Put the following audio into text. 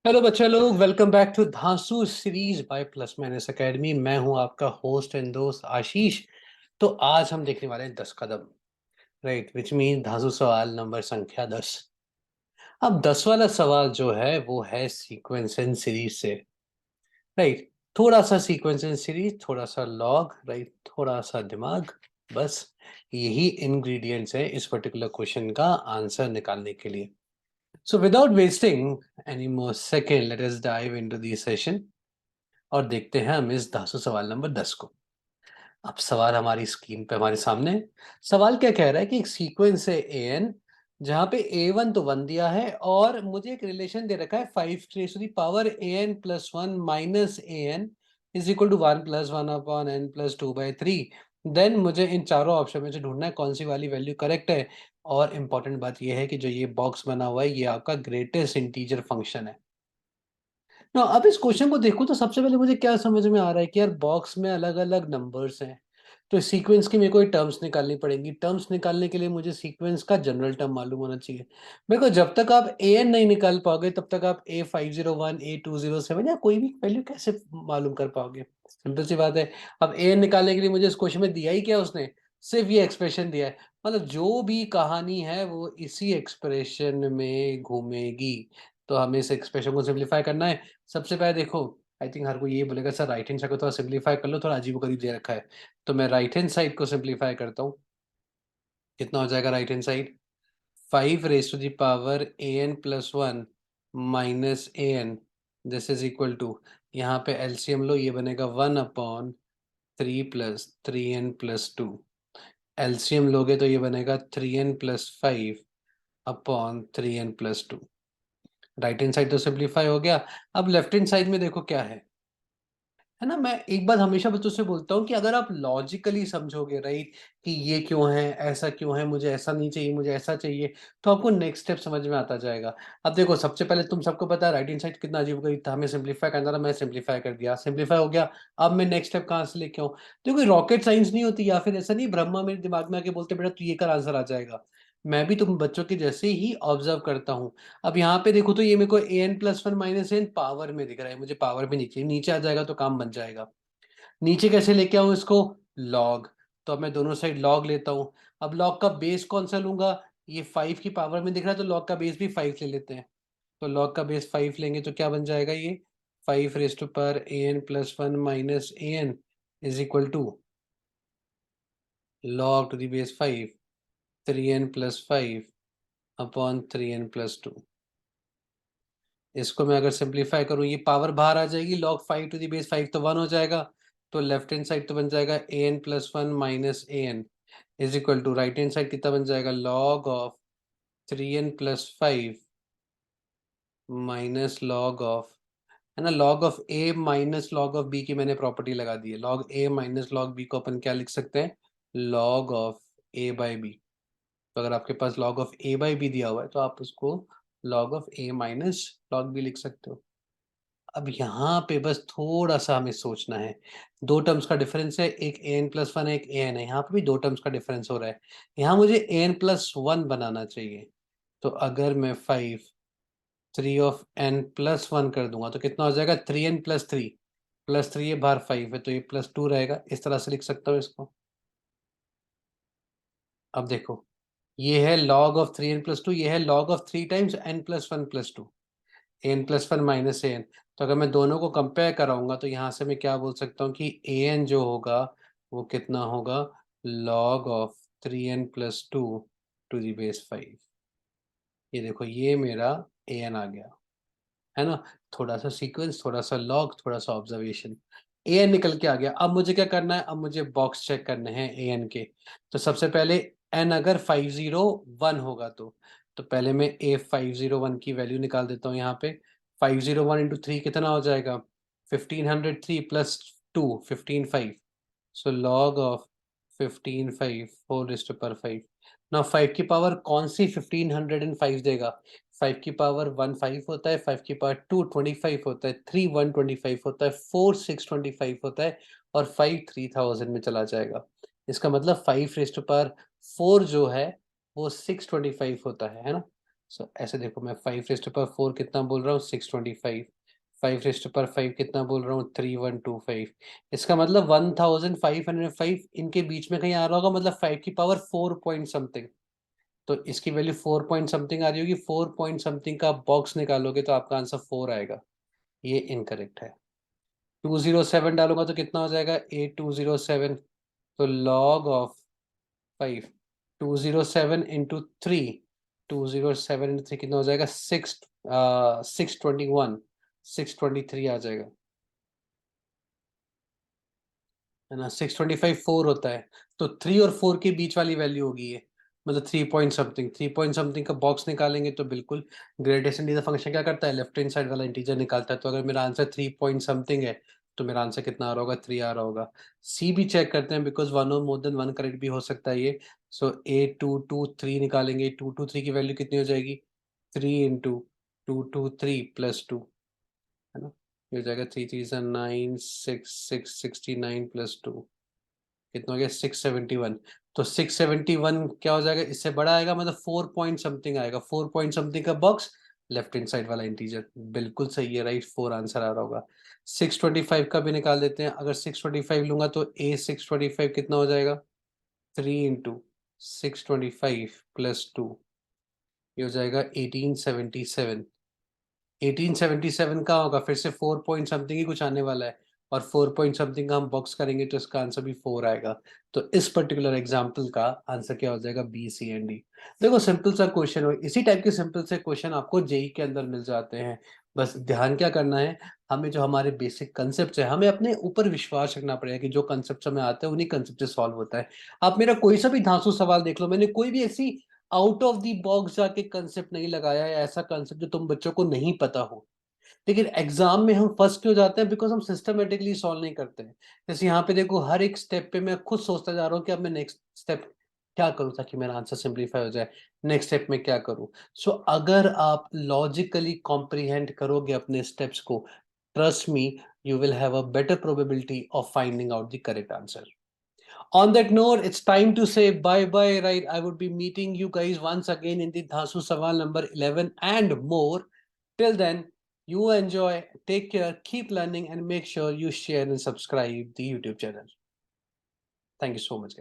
Hello बच्चा लोग, welcome back to Dhansu series by plus minus academy. मैं हूं आपका होस्ट एंड दोस्त आशीष। तो आज हम देखने वाले हैं 10 कदम, राइट, विच मीन धांसू सवाल नंबर संख्या 10। अब 10 वाला सवाल जो है वो है सीक्वेंस एंड सीरीज से, राइट। थोड़ा सा सीक्वेंस एंड सीरीज, थोड़ा सा लॉग, राइट, थोड़ा सा दिमाग, बस यही इंग्रेडिएंट्स है इस पर्टिकुलर क्वेश्चन का आंसर निकालने के लिए। So without wasting any more second, let us dive into the session और देखते हैं हम इस धांसू सवाल नंबर 10 को। अब सवाल हमारी स्क्रीन पे हमारे सामने है। सवाल क्या कह रहा है कि एक सीक्वेंस है ए एन, जहाँ पे ए वन तो 1 दिया है और मुझे एक रिलेशन दे रखा है 5 a n plus one minus A N is equal to 1 plus one upon n plus 2/3। Then मुझे इन चारों ऑप्शन में से ढूंढना है कौन सी वाली वैल्यू करेक्ट है। और इंपॉर्टेंट बात यह है कि जो ये बॉक्स बना हुआ है ये आपका ग्रेटेस्ट इंटीजर फंक्शन है ना। अब इस क्वेश्चन को देखो तो सबसे पहले मुझे क्या समझ में आ रहा है कि यार बॉक्स में अलग अलग नंबर्स हैं, तो सीक्वेंस की मेरे को टर्म्स निकालनी पड़ेंगी। टर्म्स निकालने के लिए मुझे सीक्वेंस का जनरल टर्म मालूम होना चाहिए। मेरे को जब तक आप ए एन नहीं निकाल पाओगे तब तक आप A501 A207 या कोई भी वैल्यू कैसे मालूम कर पाओगे। सिंपल सी बात है। अब ए एन निकालने के लिए मुझे इस क्वेश्चन में दिया ही क्या उसने, सिर्फ ये एक्सप्रेशन दिया है। मतलब जो भी कहानी है वो इसी एक्सप्रेशन में घूमेगी। तो हमें इस एक्सप्रेशन को सिंप्लीफाई करना है। सबसे पहले देखो, आई थिंक हर कोई ये बोलेगा सर राइट हैंड साइड को थोड़ा सिंप्लीफाई कर लो, थोड़ा अजीबोगरीब दे रखा है। तो मैं राइट हैंड साइड को सिंप्लीफाई करता हूँ। कितना हो जाएगा right hand side, 5 raised to the power an+1 minus A N, this is equal to, यहाँ पे एलसीएम लो, ये बनेगा 1/3 प्लस 3n+2। एलसीएम लोगे तो ये बनेगा 3n+5/3n+2। राइट हैंड साइड तो सिंप्लीफाई हो गया। अब लेफ्ट हैंड साइड में देखो क्या है ना। मैं एक बात हमेशा बच्चों से बोलता हूँ कि अगर आप लॉजिकली समझोगे, राइट, कि ये क्यों है, ऐसा क्यों है, मुझे ऐसा नहीं चाहिए, मुझे ऐसा चाहिए, तो आपको नेक्स्ट स्टेप समझ में आता जाएगा। अब देखो, सबसे पहले तुम सबको पता है राइट हैंड साइड कितना अजीब गई था, हमें सिंप्लीफाई करना था, मैं सिंप्लीफाई कर दिया, सिंप्लीफाई हो गया। अब मैं नेक्स्ट स्टेप कहाँ से लेके आऊँ। तो कोई रॉकेट साइंस नहीं होती, या फिर ऐसा नहीं ब्रह्मा मेरे दिमाग में आके बोलते बेटा तू ये कर आंसर आ जाएगा। मैं भी तुम बच्चों के जैसे ही ऑब्जर्व करता हूँ। अब यहाँ पे देखो तो ये मेरे को an+1 माइनस एन पावर में दिख रहा है, मुझे पावर में नीचे नीचे आ जाएगा तो काम बन जाएगा। नीचे कैसे लेके आऊं इसको, लॉग। तो अब मैं दोनों साइड लॉग लेता हूं। अब लॉग का बेस कौन सा लूंगा, ये 5 की पावर में दिख रहा है तो लॉग का बेस भी 5 ले लेते हैं। तो लॉग का बेस 5 लेंगे तो क्या बन जाएगा, ये 5 raised to the power an+1 minus A N is equal to log to the base 5 3n+5/3n+2। इसको मैं अगर सिंप्लीफाई करूं ये पावर बाहर आ जाएगी, लॉग 5 टू द बेस 5 तो 1 हो जाएगा। तो लेफ्ट हैंड साइड तो बन जाएगा an+1 minus A N is equal to, right hand side कितना बन जाएगा, log of 3n+5 minus log of, है ना, log of a minus log of b की मैंने प्रॉपर्टी लगा दी है। Log a minus log b को अपन क्या लिख सकते हैं, log of a by b. तो अगर आपके पास log of a by b दिया हुआ है तो आप उसको log of a minus log B लिख सकते हो। अब यहाँ पे बस थोड़ा सा हमें सोचना है। दो टर्म्स का डिफरेंस है, एक an+1 है, एक an है। यहाँ पे भी दो टर्म्स का डिफरेंस हो रहा है। यहाँ मुझे an+1 बनाना चाहिए। तो अगर मैं 3 of n+1 कर दूंगा तो कितना हो जाएगा, 3n+3 +3 ये बाहर 5 है तो ये +2 रहेगा। इस तरह से लिख सकता हूँ इसको। अब देखो, ये है log ऑफ 3n+2, ये है log of 3 times n+1+2, an+1 minus an। तो अगर मैं दोनों को कंपेयर कराऊंगा तो यहाँ से मैं क्या बोल सकता हूँ कि an जो होगा वो कितना होगा, log of 3n+2 to the base 5। ये देखो ये मेरा an आ गया, है ना। थोड़ा सा सीक्वेंस, थोड़ा सा लॉग, थोड़ा सा ऑब्जर्वेशन, an निकल के आ गया। अब मुझे क्या करना है, अब मुझे बॉक्स चेक करने हैं an के। तो सबसे पहले n अगर 501 होगा तो पहले मैं A501 की वैल्यू निकाल देता हूँ यहाँ पे। 501 इंटू 3 कितना हो जाएगा, 1503 प्लस 2 15 5। So log of 15 5 4 5। ना 5 की पावर कौन सी 1505 देगा, 5 की पावर 1 5 होता है, 5 की पावर 2 25 होता है, 3 125 होता है, 4 625 होता है, और 5 3000 में चला जाएगा। इसका मतलब 5 रेज़ टू पावर 4 जो है वो 625 होता है ना। सो ऐसे देखो, मैं 5 रेज़्ड टू पावर 4 कितना बोल रहा हूँ, 625। 5 रेज़्ड टू पावर 5 कितना बोल रहा हूँ, 3125। इसका मतलब 1505 इनके बीच में कहीं आ रहा होगा, मतलब 5 की पावर 4 पॉइंट समथिंग। तो इसकी वैल्यू 4 पॉइंट समथिंग आ रही होगी, 4 पॉइंट समथिंग का बॉक्स निकालोगे तो आपका आंसर 4 आएगा। ये इनकरेक्ट है। 207 डालूँगा तो कितना हो जाएगा, 8207। तो log ऑफ 5, 207 इंटू 3, 207 इंटू 3 कितना हो जाएगा, 621, 623 आ जाएगा, है ना? 625 4 होता है, तो 3 और 4 के बीच वाली वैल्यू होगी ये, मतलब 3 पॉइंट समथिंग, 3 पॉइंट समथिंग का बॉक्स निकालेंगे तो बिल्कुल ग्रेडिएशन डी द फंक्शन क्या करता है, लेफ्ट हैंड साइड वाला इंटीजर निकालता है। तो अगर मेरा आंसर 3 पॉइंट समथिंग है, तो मेरा आंसर कितना आ रहा होगा, 3 आ रहा होगा। सी भी चेक करते हैं, बिकॉज़ 1 और मोर देन 1 करेक्ट भी हो सकता है ये। सो 8223 निकालेंगे, 223 की वैल्यू कितनी हो जाएगी, 3 इंटू 223 प्लस 2, है ना? ये हो जाएगा 3 3 ज़ा 9, 6 6 69 प्लस 2 कितना हो गया, 671। तो 671 क्या हो जाएगा, इससे बड़ा आएगा, मतलब 4 पॉइंट समथिंग आएगा, 4 पॉइंट समथिंग का बॉक्स, लेफ्ट हैंड साइड वाला इंटीजर। बिल्कुल सही है, राइट, 4 आंसर आ रहा होगा। 625 का भी निकाल देते हैं। अगर 625 लूँगा तो ए 625 कितना हो जाएगा, 3 इंटू 625 प्लस 2, ये हो जाएगा 1877। 1877 का होगा, फिर से 4 पॉइंट समथिंग ही कुछ आने वाला है, और 4 पॉइंट समथिंग का हम बॉक्स करेंगे तो इसका आंसर भी 4 आएगा। तो इस पर्टिकुलर एग्जांपल का आंसर क्या हो जाएगा, बी, सी एंड डी। देखो सिंपल सा क्वेश्चन हो, इसी टाइप के सिंपल से क्वेश्चन आपको जेईई के अंदर मिल जाते हैं। बस ध्यान क्या करना है, हमें जो हमारे बेसिक कांसेप्ट्स है, हमें अपने ऊपर विश्वास रखना पड़ेगा कि जो कांसेप्ट्स हमें आते हैं उन्हीं कांसेप्ट से सॉल्व होता है। आप मेरा कोई सा भी धांसू सवाल देख लो, मैंने कोई भी ऐसी आउट ऑफ द बॉक्स जाके कांसेप्ट नहीं लगाया है, ऐसा कांसेप्ट जो तुम बच्चों को नहीं पता हो। लेकिन एग्जाम में हम फँस क्यों जाते हैं? बिकॉज़ हम सिस्टमैटिकली सॉल्व नहीं करते हैं। जैसे यहाँ पे देखो, हर एक स्टेप पे मैं खुद सोचता जा रहा हूँ कि अब मैं नेक्स्ट स्टेप क्या करूँ ताकि मेरा आंसर सिम्प्लीफाई हो जाए? नेक्स्ट स्टेप में क्या करूँ? सो अगर आप लॉजिकली कॉम्प्रिहेंड करोगे अपने स्टेप्स को, trust me, you will have a better probability of finding out the correct answer. On that note, it's time to say bye bye, right? I would be meeting you guys once again in the Dhasu Sawal number 11 and more. Till then, you enjoy, take care, keep learning, and make sure you share and subscribe the YouTube channel. Thank you so much, guys.